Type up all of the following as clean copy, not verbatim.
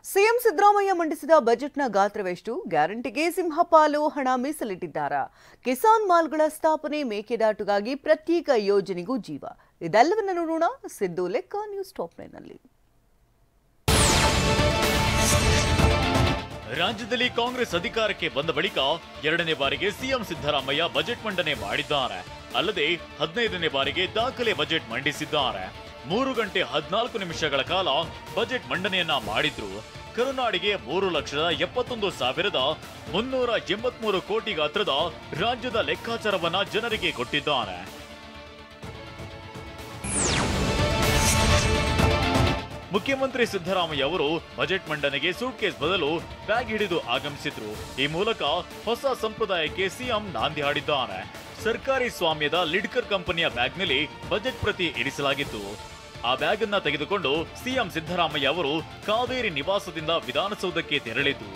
CM Siddaramaiah ಮಂಡಿಸಿದ ಬಜೆಟ್ನ ಗಾತ್ರವೆಷ್ಟು? ಗ್ಯಾರಂಟಿಗೆ ಸಿಂಹಪಾಲು ಹಣ ಮೀಸಲಿಟ್ಟಿದ್ದಾರಾ? ಕಿಸಾನ್ ಮಾಲ್ಗಳ ಸ್ಥಾಪನೆ, ಮೇಕೆದಾಟುಗಾಗಿ ಪ್ರತ್ಯೇಕ ಯೋಜನೆಗೂ ಜೀವ. ಇದೆಲ್ಲವನ್ನ ನೋಡೋಣ ಸಿದ್ದು ಲೆಕ್ಕ ನ್ಯೂಸ್ ಟಾಪ್ 9 ನಲ್ಲಿ. ರಾಜ್ಯದಲ್ಲಿ ಕಾಂಗ್ರೆಸ್ ಅಧಿಕಾರಕ್ಕೆ ಬಂದ ಬಳಿಕ ಎರಡನೇ ಬಾರಿಗೆ ಸಿಎಂ ಸಿದ್ದರಾಮಯ್ಯ ಬಜೆಟ್ ಮಂಡನೆ ಮಾಡಿದ್ದಾರೆ. ಅಲ್ಲದೆ 15ನೇ ಬಾರಿಗೆ ದಾಖಲೆ ಬಜೆಟ್ ಮಂಡಿಸಿದ್ದಾರೆ. 3 ಗಂಟೆ 14 ನಿಮಿಷಗಳ ಕಾಲ ಬಜೆಟ್ ಮಂಡನೆಯನ್ನ ಮಾಡಿದ್ರು. ಕರುನಾಡಿಗೆ 3,71,383 ಕೋಟಿ ಗಾತ್ರದ ರಾಜ್ಯದ ಲೆಕ್ಕಾಚಾರವನ್ನ ಜನರಿಗೆ ಕೊಟ್ಟಿದ್ದಾರೆ. ಮುಖ್ಯಮಂತ್ರಿ ಸಿದ್ದರಾಮಯ್ಯ ಅವರು ಬಜೆಟ್ ಮಂಡನೆಗೆ ಸೂಟ್ಕೇಸ್ ಬದಲು ಬ್ಯಾಗ್ ಹಿಡಿದು ಆಗಮಿಸಿದ್ರು. ಈ ಮೂಲಕ ಹೊಸ ಸಂಪ್ರದಾಯಕ್ಕೆ ಸಿಎಂ ನಾಂದಿ ಹಾಡಿದ್ದಾರೆ. ಸರ್ಕಾರಿ ಸ್ವಾಮ್ಯದ ಲಿಡ್ಕರ್ ಕಂಪನಿಯ ಬ್ಯಾಗ್ನಲ್ಲಿ ಬಜೆಟ್ ಪ್ರತಿ ಇರಿಸಲಾಗಿತ್ತು. ಆ ಬ್ಯಾಗ್ ಅನ್ನ ತೆಗೆದುಕೊಂಡು ಸಿಎಂ ಸಿದ್ದರಾಮಯ್ಯ ಅವರು ಕಾವೇರಿ ನಿವಾಸದಿಂದ ವಿಧಾನಸೌಧಕ್ಕೆ ತೆರಳಿದ್ರು.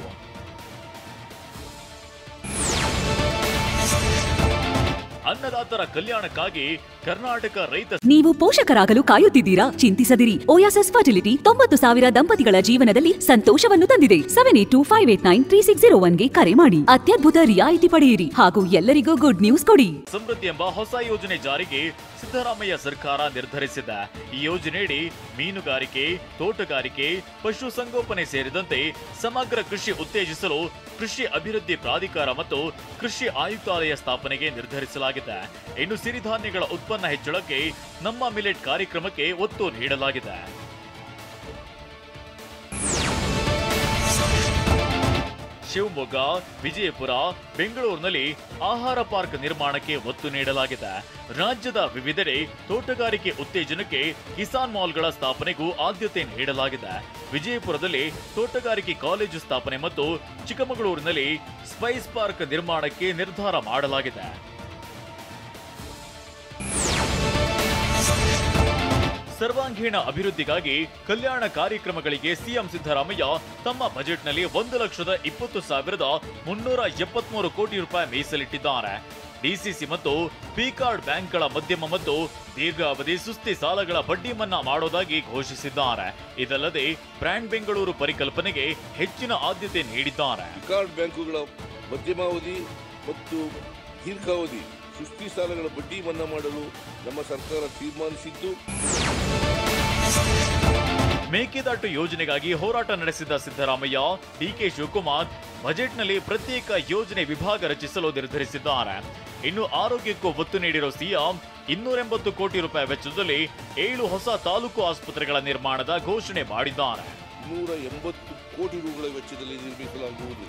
ಅನ್ನದಾತರ ಕಲ್ಯಾಣಕ್ಕಾಗಿ ಕರ್ನಾಟಕ ರೈತ. ನೀವು ಪೋಷಕರಾಗಲು ಕಾಯುತ್ತಿದ್ದೀರಾ? ಚಿಂತಿಸದಿರಿ. ಓಯಾಸಿಸ್ ಫರ್ಟಿಲಿಟಿ 90,000 ದಂಪತಿಗಳ ಜೀವನದಲ್ಲಿ ಸಂತೋಷವನ್ನು ತಂದಿದೆ. 7825893601ಗೆ ಕರೆ ಮಾಡಿ. ಅತ್ಯದ್ಭುತ ರಿಯಾಯಿತಿ ಪಡೆಯಿರಿ ಹಾಗೂ ಎಲ್ಲರಿಗೂ ಗುಡ್ ನ್ಯೂಸ್ ಕೊಡಿ. ಸಮೃದ್ಧಿ ಎಂಬ ಹೊಸ ಯೋಜನೆ ಜಾರಿಗೆ ಸಿದ್ದರಾಮಯ್ಯ ಸರ್ಕಾರ ನಿರ್ಧರಿಸಿದೆ. ಈ ಯೋಜನೆಯಡಿ ಮೀನುಗಾರಿಕೆ, ತೋಟಗಾರಿಕೆ, ಪಶು ಸಂಗೋಪನೆ ಸೇರಿದಂತೆ ಸಮಗ್ರ ಕೃಷಿ ಉತ್ತೇಜಿಸಲು ಕೃಷಿ ಅಭಿವೃದ್ಧಿ ಪ್ರಾಧಿಕಾರ ಮತ್ತು ಕೃಷಿ ಆಯುಕ್ತಾಲಯ ಸ್ಥಾಪನೆಗೆ ನಿರ್ಧರಿಸಲಾಗಿದೆ. ಇನ್ನು ಸಿರಿಧಾನ್ಯಗಳ ಉತ್ಪನ್ನ ಹೆಚ್ಚಳಕ್ಕೆ ನಮ್ಮ ಮಿಲೆಟ್ ಕಾರ್ಯಕ್ರಮಕ್ಕೆ ಒತ್ತು ನೀಡಲಾಗಿದೆ. ಶಿವಮೊಗ್ಗ, ವಿಜಯಪುರ, ಬೆಂಗಳೂರಿನಲ್ಲಿ ಆಹಾರ ಪಾರ್ಕ್ ನಿರ್ಮಾಣಕ್ಕೆ ಒತ್ತು ನೀಡಲಾಗಿದೆ. ರಾಜ್ಯದ ವಿವಿಧೆಡೆ ತೋಟಗಾರಿಕೆ ಉತ್ತೇಜನಕ್ಕೆ ಕಿಸಾನ್ ಮಾಲ್ಗಳ ಸ್ಥಾಪನೆಗೂ ಆದ್ಯತೆ ನೀಡಲಾಗಿದೆ. ವಿಜಯಪುರದಲ್ಲಿ ತೋಟಗಾರಿಕೆ ಕಾಲೇಜು ಸ್ಥಾಪನೆ ಮತ್ತು ಚಿಕ್ಕಮಗಳೂರಿನಲ್ಲಿ ಸ್ಪೈಸ್ ಪಾರ್ಕ್ ನಿರ್ಮಾಣಕ್ಕೆ ನಿರ್ಧಾರ ಮಾಡಲಾಗಿದೆ. ಸರ್ವಾಂಗೀಣ ಅಭಿವೃದ್ಧಿಗಾಗಿ ಕಲ್ಯಾಣ ಕಾರ್ಯಕ್ರಮಗಳಿಗೆ ಸಿಎಂ ಸಿದ್ದರಾಮಯ್ಯ ತಮ್ಮ ಬಜೆಟ್ನಲ್ಲಿ 1,20,373 ಕೋಟಿ ರೂಪಾಯಿ ಮೀಸಲಿಟ್ಟಿದ್ದಾರೆ. ಡಿಸಿಸಿ ಮತ್ತು ಪಿ ಕಾರ್ಡ್ ಬ್ಯಾಂಕ್ಗಳ ಮಧ್ಯಮ ಮತ್ತು ದೀರ್ಘಾವಧಿ ಸುಸ್ತಿ ಸಾಲಗಳ ಬಡ್ಡಿ ಮನ್ನಾ ಮಾಡೋದಾಗಿ ಘೋಷಿಸಿದ್ದಾರೆ. ಇದಲ್ಲದೆ ಬ್ರ್ಯಾಂಡ್ ಬೆಂಗಳೂರು ಪರಿಕಲ್ಪನೆಗೆ ಹೆಚ್ಚಿನ ಆದ್ಯತೆ ನೀಡಿದ್ದಾರೆ. ಕಾರ್ಡ್ ಬ್ಯಾಂಕುಗಳ ಮಧ್ಯಮಾವಧಿ ಮತ್ತು ದೀರ್ಘಾವಧಿ ಸುಸ್ತಿ ಸಾಲಗಳ ಬಡ್ಡಿ ಮನ್ನಾ ಮಾಡಲು ನಮ್ಮ ಸರ್ಕಾರ ತೀರ್ಮಾನಿಸಿದ್ದು. ಮೇಕೆದಾಟು ಯೋಜನೆಗಾಗಿ ಹೋರಾಟ ನಡೆಸಿದ ಸಿದ್ದರಾಮಯ್ಯ, ಡಿಕೆ ಶಿವಕುಮಾರ್ ಬಜೆಟ್ನಲ್ಲಿ ಪ್ರತ್ಯೇಕ ಯೋಜನೆ ವಿಭಾಗ ರಚಿಸಲು ನಿರ್ಧರಿಸಿದ್ದಾರೆ. ಇನ್ನು ಆರೋಗ್ಯಕ್ಕೂ ಒತ್ತು ನೀಡಿರೋ ಸಿಎಂ 280 ಕೋಟಿ ರೂಪಾಯಿ ವೆಚ್ಚದಲ್ಲಿ 7 ಹೊಸ ತಾಲೂಕು ಆಸ್ಪತ್ರೆಗಳ ನಿರ್ಮಾಣದ ಘೋಷಣೆ ಮಾಡಿದ್ದಾರೆ. 280 ಕೋಟಿ ರೂಗಳ ವೆಚ್ಚದಲ್ಲಿ ನಿರ್ಮಿಸಲಾಗುವುದು.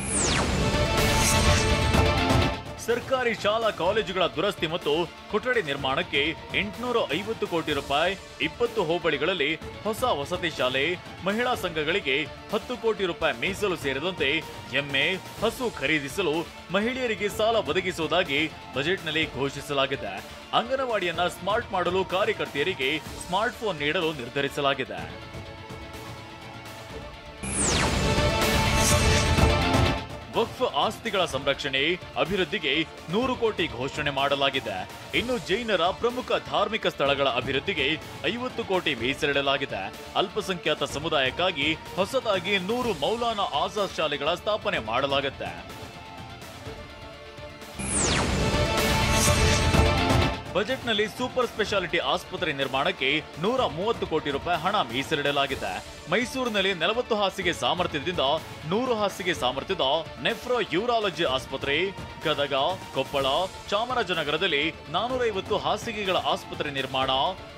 ಸರ್ಕಾರಿ ಶಾಲಾ ಕಾಲೇಜುಗಳ ದುರಸ್ತಿ ಮತ್ತು ಕೊಠಡಿ ನಿರ್ಮಾಣಕ್ಕೆ 850 ಕೋಟಿ ರೂಪಾಯಿ, 20 ಹೋಬಳಿಗಳಲ್ಲಿ ಹೊಸ ವಸತಿ ಶಾಲೆ, ಮಹಿಳಾ ಸಂಘಗಳಿಗೆ 10 ಕೋಟಿ ರೂಪಾಯಿ ಮೀಸಲು ಸೇರಿದಂತೆ ಎಮ್ಮೆ, ಹಸು ಖರೀದಿಸಲು ಮಹಿಳೆಯರಿಗೆ ಸಾಲ ಒದಗಿಸುವುದಾಗಿ ಬಜೆಟ್ನಲ್ಲಿ ಘೋಷಿಸಲಾಗಿದೆ. ಅಂಗನವಾಡಿಯನ್ನ ಸ್ಮಾರ್ಟ್ ಮಾಡಲು ಕಾರ್ಯಕರ್ತೆಯರಿಗೆ ಸ್ಮಾರ್ಟ್ ಫೋನ್ ನೀಡಲು ನಿರ್ಧರಿಸಲಾಗಿದೆ. ವಕ್ಫ್ ಆಸ್ತಿಗಳ ಸಂರಕ್ಷಣೆ, ಅಭಿವೃದ್ಧಿಗೆ 100 ಕೋಟಿ ಘೋಷಣೆ ಮಾಡಲಾಗಿದೆ. ಇನ್ನು ಜೈನರ ಪ್ರಮುಖ ಧಾರ್ಮಿಕ ಸ್ಥಳಗಳ ಅಭಿವೃದ್ಧಿಗೆ 50 ಕೋಟಿ ಮೀಸಲಿಡಲಾಗಿದೆ. ಅಲ್ಪಸಂಖ್ಯಾತ ಸಮುದಾಯಕ್ಕಾಗಿ ಹೊಸದಾಗಿ 100 ಮೌಲಾನಾ ಆಜಾದ್ ಶಾಲೆಗಳ ಸ್ಥಾಪನೆ ಮಾಡಲಾಗುತ್ತೆ. ಬಜೆಟ್ನಲ್ಲಿ ಸೂಪರ್ ಸ್ಪೆಷಾಲಿಟಿ ಆಸ್ಪತ್ರೆ ನಿರ್ಮಾಣಕ್ಕೆ 130 ಕೋಟಿ ರೂಪಾಯಿ ಹಣ ಮೀಸಲಿಡಲಾಗಿದೆ. ಮೈಸೂರಿನಲ್ಲಿ 40 ಹಾಸಿಗೆ ಸಾಮರ್ಥ್ಯದಿಂದ 100 ಹಾಸಿಗೆ ಸಾಮರ್ಥ್ಯದ ನೆಫ್ರೋ ಯೂರಾಲಜಿ ಆಸ್ಪತ್ರೆ, ಗದಗ, ಕೊಪ್ಪಳ, ಚಾಮರಾಜನಗರದಲ್ಲಿ 450 ಹಾಸಿಗೆಗಳ ಆಸ್ಪತ್ರೆ ನಿರ್ಮಾಣ,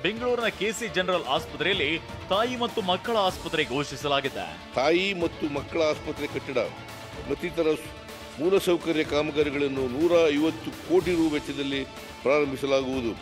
ಬೆಂಗಳೂರಿನ ಕೆಸಿ ಜನರಲ್ ಆಸ್ಪತ್ರೆಯಲ್ಲಿ ತಾಯಿ ಮತ್ತು ಮಕ್ಕಳ ಆಸ್ಪತ್ರೆ ಘೋಷಿಸಲಾಗಿದೆ. ತಾಯಿ ಮತ್ತು ಮಕ್ಕಳ ಆಸ್ಪತ್ರೆ ಕಟ್ಟಡ ಮತ್ತಿತರ ಮೂಲಸೌಕರ್ಯ ಕಾಮಗಾರಿಗಳನ್ನು 150 ಕೋಟಿ ರು ವೆಚ್ಚದಲ್ಲಿ ಪ್ರಾರಂಭಿಸಲಾಗುವುದು.